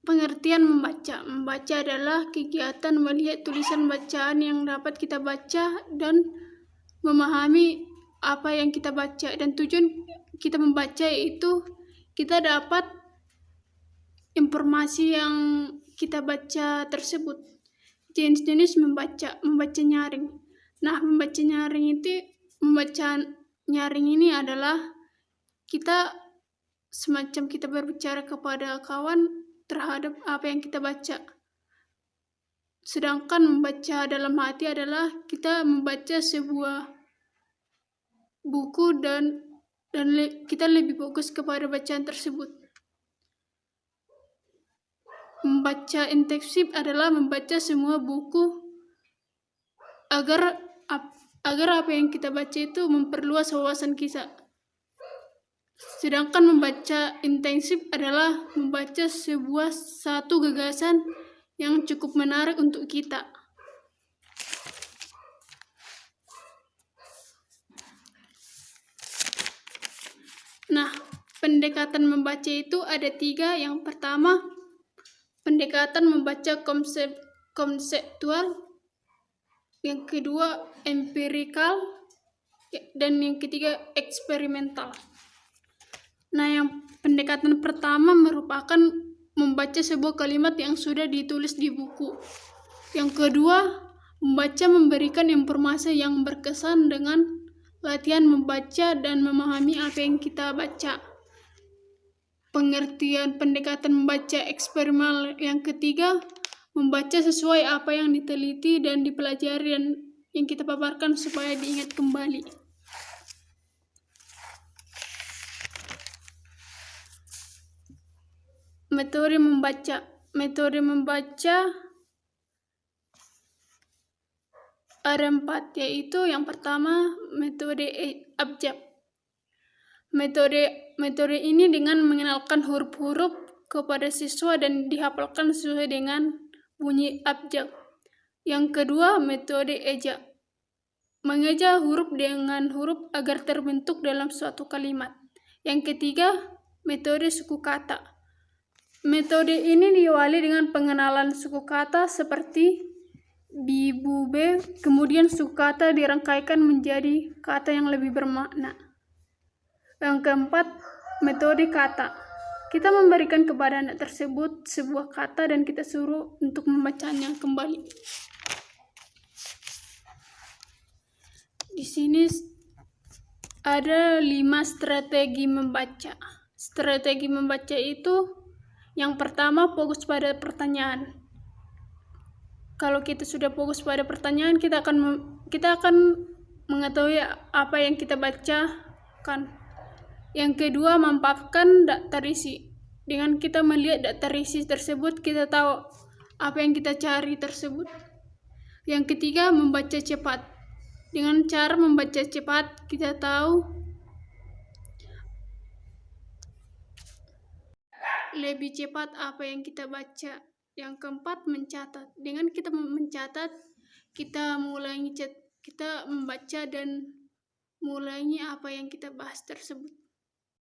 Pengertian membaca. Membaca adalah kegiatan melihat tulisan bacaan yang dapat kita baca dan memahami apa yang kita baca. Dan tujuan kita membaca itu kita dapat informasi yang kita baca tersebut. Jenis-jenis membaca nyaring. Nah, membaca nyaring ini adalah kita semacam kita berbicara kepada kawan terhadap apa yang kita baca. Sedangkan membaca dalam hati adalah kita membaca sebuah buku dan kita lebih fokus kepada bacaan tersebut. Membaca intensif adalah membaca semua buku agar apa yang kita baca itu memperluas wawasan kita. Sedangkan membaca intensif adalah membaca satu gagasan yang cukup menarik untuk kita. Nah, pendekatan membaca itu ada 3. Yang pertama, pendekatan membaca konseptual. Yang kedua, empirikal. Dan yang ketiga, eksperimental. Nah, yang pendekatan pertama merupakan membaca sebuah kalimat yang sudah ditulis di buku. Yang kedua, membaca memberikan informasi yang berkesan dengan latihan membaca dan memahami apa yang kita baca. Pengertian pendekatan membaca eksperimental yang ketiga, membaca sesuai apa yang diteliti dan dipelajari dan yang kita paparkan supaya diingat kembali. Metode membaca. Metode membaca ada 4, yaitu yang pertama metode abjad. Metode ini dengan mengenalkan huruf-huruf kepada siswa dan dihafalkan sesuai dengan bunyi abjad. Yang kedua, metode eja. Mengeja huruf dengan huruf agar terbentuk dalam suatu kalimat. Yang ketiga, metode suku kata. Metode ini diawali dengan pengenalan suku kata seperti bi, bu, be, kemudian suku kata dirangkaikan menjadi kata yang lebih bermakna. Yang keempat, metode kata. Kita memberikan kepada anak tersebut sebuah kata dan kita suruh untuk membacanya kembali. Di sini ada 5 strategi membaca. Strategi membaca itu yang pertama, fokus pada pertanyaan. Kalau kita sudah fokus pada pertanyaan, kita akan mengetahui apa yang kita bacakan. Yang kedua, memaparkan daftar isi. Dengan kita melihat daftar isi tersebut, kita tahu apa yang kita cari tersebut. Yang ketiga, membaca cepat. Dengan cara membaca cepat, kita tahu lebih cepat apa yang kita baca. Yang keempat, mencatat. Dengan kita mencatat, kita membaca dan mulainya apa yang kita bahas tersebut.